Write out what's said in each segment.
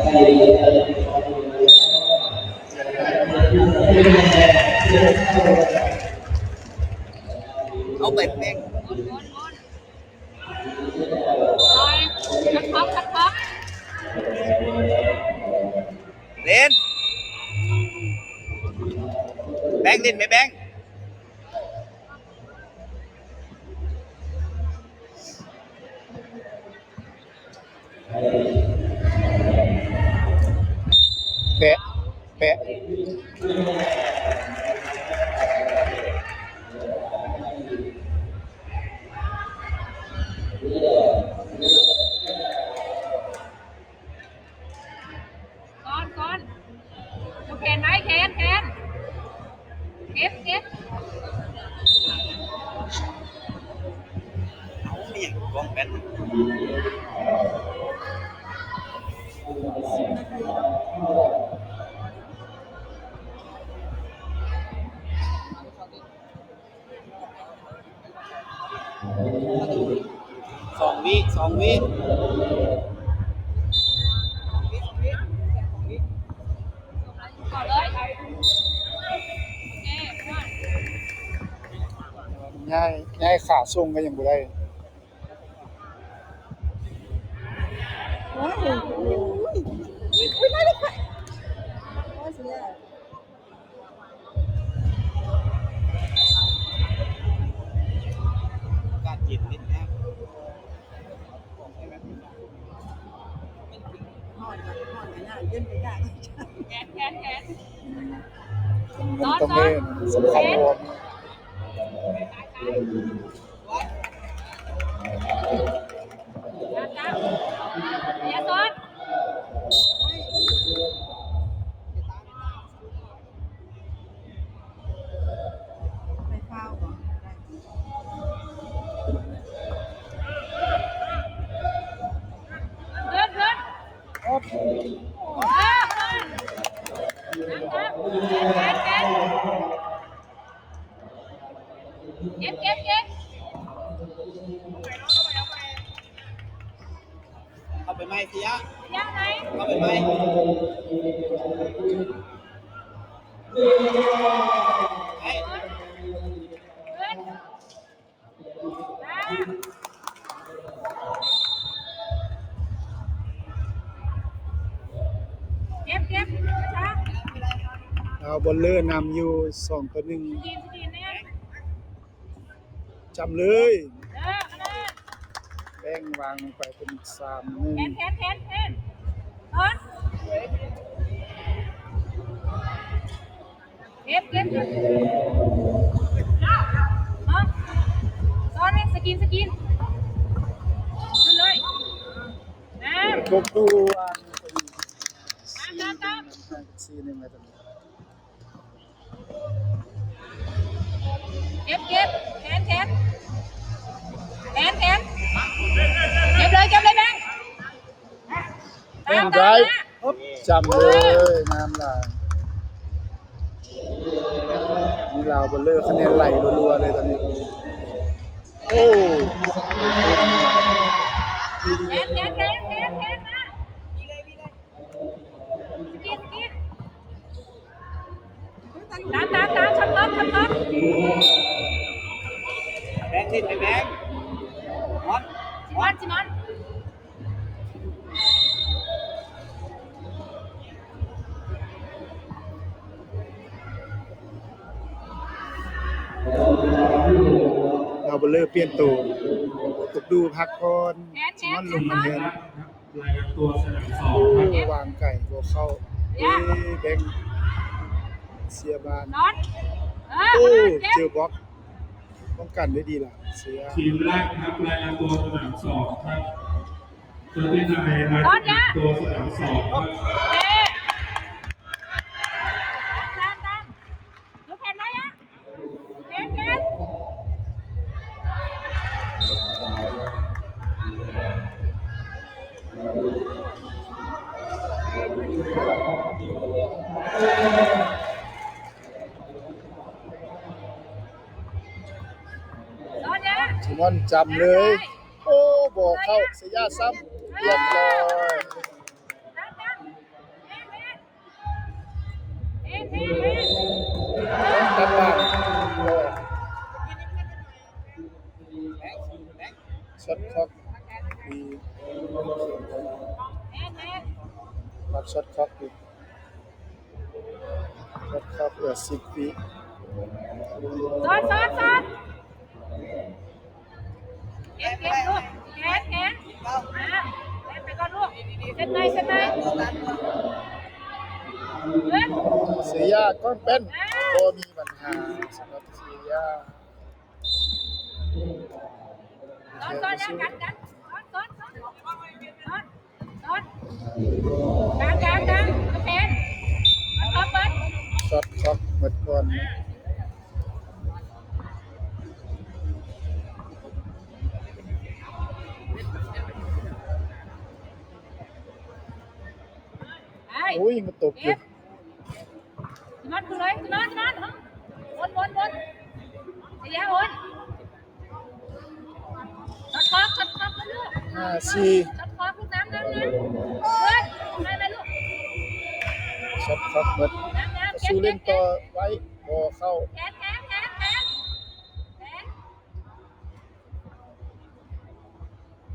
เอาเป็ดเองเล่นแบงค์ดินไหมแบงค์แปะแปะก่อนดูแขนไหมแขนเก็บเอาเนี่ยกองเป็นสองวิก่อนเลยโอเคง่ายขาส่งก็ยังบ่ได้การจิตนิดนะแขนมันต้องเล่นสำคัญรวมจับอย่าซ้อนเดินครับ จับแขนเก็บเอาไปไหมเสียยังไงเอาไปไหมไอ้เก็บช้าเอาบอลเลอร์นำอยู่2-1สกีนเนี่ยจำเลย แป้งวางลงไปเป็น3-1แขนต้นเก็บซ้อนนี่สกินขึ้นเลยพวกดูวางไปตาม4-1แล้วตอนนี้เก็บแขนเก็บเลยแบงค์แป้งได้จำเลยน้ำลายนี่เราบอลเลอร์คะแนนไหลรัวๆเลยตอนนี้โอ้แขนมาสกินตามชับท็อปแบงค์ดินไหมแบงค์จิมอนเราบอลเลอร์เปลี่ยนตัวตกดูพักก่อนชิมอนลงมาเดินรายงานตัวสนามสองครับ วางไก่บัวเข้าแบงเสียบานโอ้เจอบล็อกป้องกันได้ดีล่ะเสียทีมแรกครับรายงานตัวสนามสองครับตัวที่นายรายงานตัวสนามสองครับดูแขนไหมอ่ะแขนชิมอนจำเลย โอ้บอกเข้าเสียซ้ำเรียบร้อย แอนแอน รับช็อตคล็อกอยู่ช็อตคล็อกเหลือ10 วิ ซ้อนเก็บลูกแขนแอนไปก่อนลูกเส้นในเฮ้ย เสียยาก้อนเป็นบ่มีปัญหาสำหรับเสียยา ซ้อนยังกันซ้อนกลางโอเคซ้อนเปิด ช็อตคล็อกหมดก่อน อุ้ยมันตกอยู่ นอนคือเลยนอนวนเสียวนช็อตคอกลูก 5 4 ช็อตคอกลูกน้ำเฮ้ยได้ลูก ช็อตคล็อกหมด น้ำ สู้เล่นต่อไว้บ่เข้า แขน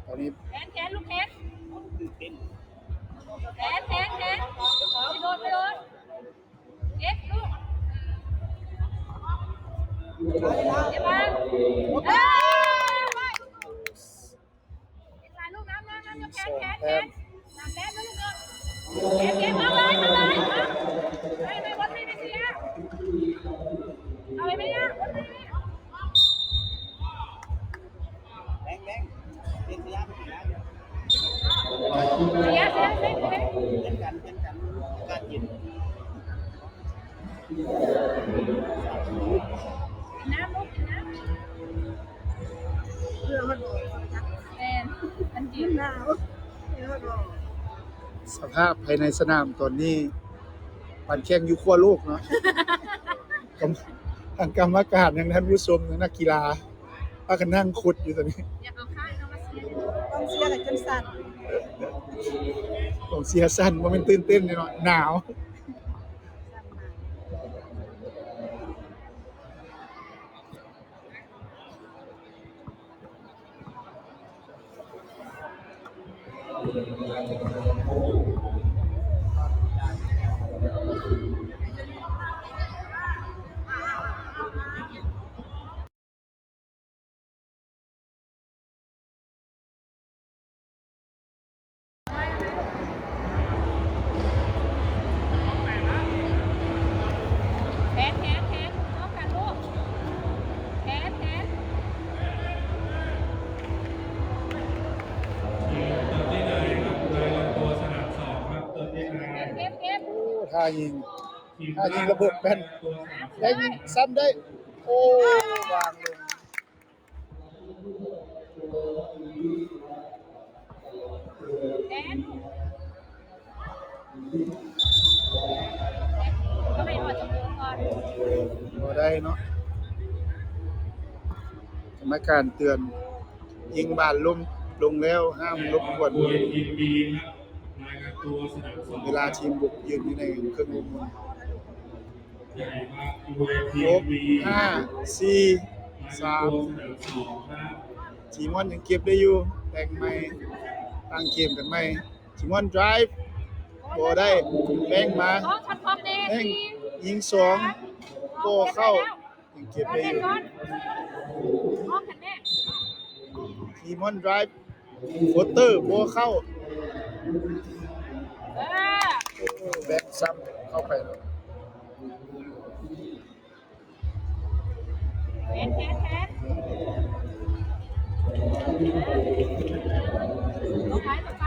ตอนนี้ แขนลูกแขน ตื่นเต้น ไม่โดนเก็บลูกเดี๋ยวมาลูกน้ำแขนน้ำแดงนะลูกเนาะเก็บมาเลยไม่วนไม่เสียเอาไปไหมอ่ะวนไปไหม แบงเล่นเสียไม่ได้ เสีย เล่นกันการกิน น้ำลูกน้ำแอนอันจีบ สภาพภายในสนามตอนนี้ปั่นแข่งอยู่ขั้วโลกเนาะ ทางกรรมการยังท่านผู้ชมนักกีฬาพากันนั่งขุดอยู่ตอนนี้ อยากเอาข้าวเอามาเสีย ต้องเชียร์กับจนสั่น ของเสียสั้นว่ามันตื่นเต้นเนาะหนาวแขนน้องกันลูกแขน เติมที่ไหนครับรายงานตัวสนาม2ครับเติมที่ไหน เก็บ โอ้ท่ายิง ทีม ท่ายิงระเบิดแป้น ตัวสนาม ได้ยิงซ้ำได้ โอ้วางลง แขนก็ไม่อดจมูกก่อน บ่ได้เนาะกรรมการเตือนยิงบานลงแล้วห้ามรบกวน มวยทีมบีครับรายงานตัวสนาม2 เวลาทีมบุกยืนอยู่ในเครื่องมือ ใหญ่มากมวยที คร ม บ บี 5 4 รายงานตัวส 3 นาม2ครับ ทีมอนยังเก็บได้อยู่แต่งใหม่ตั้งเกมกันใหม่ทีมอนไดรฟ์บ่ได้แบ่งมา น้องช็อตคอกเด แบ่ง ซี ยิง2บ่เข้ายังเก็บได้อยู่ น้องกันแม่ ทีมอนไดรฟ์โฟเตอร์บ่เข้าแบ่งซ้ำเข้าไปแล้ว แขนต่อไป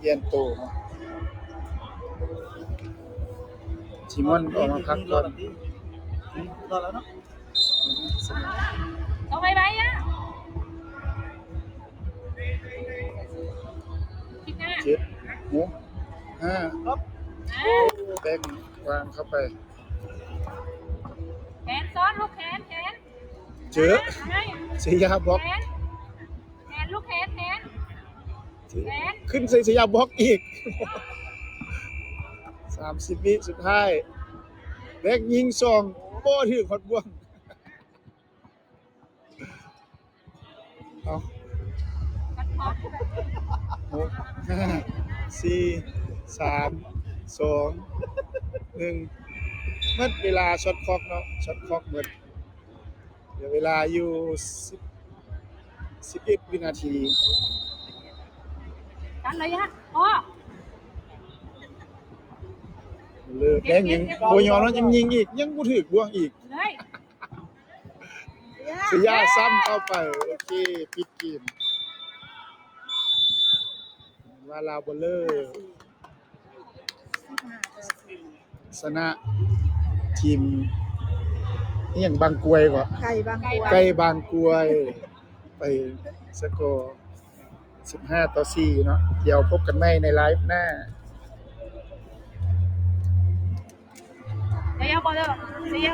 เยียนโตเนาะทีมอนออกมาพักก่อน รอแล้วเนาะ ต่อไปอ่ะคิดหน้า 7 6 5ครับแบ่งวางเข้าไป แขนซ้อนลูกแขน เจอเสียยาบล็อก แขนลูกแขน ที แดน ขึ้นใส่สยามบล็อกอีก 30 วิสุดท้ายแบกยิงซองบ่ถึงฮอดบ่วงเอา กันพอด 6 5 4 3 2 1หมดเวลาช็อตคล็อกเนาะช็อตคล็อกหมดเหลือเวลาอยู่11 วินาที กันเลยฮะพอ เลิกแบงยิงบ่ยอมแล้วยังยิงอีกยังบ่ถึกบ่วงอีก เลย สยาซ้ำเข้าไปโอเคปิดเกมวาลาบอลเลอร์ชนะทีมนี่อย่างบางกรวยก่อน ไก่บางกรวย ใกล้บางกรวยไปสกอร์15-4เนาะเดี๋ยวพบกันใหม่ในไลฟ์หน้า เดี๋ยวพอเลยเสีย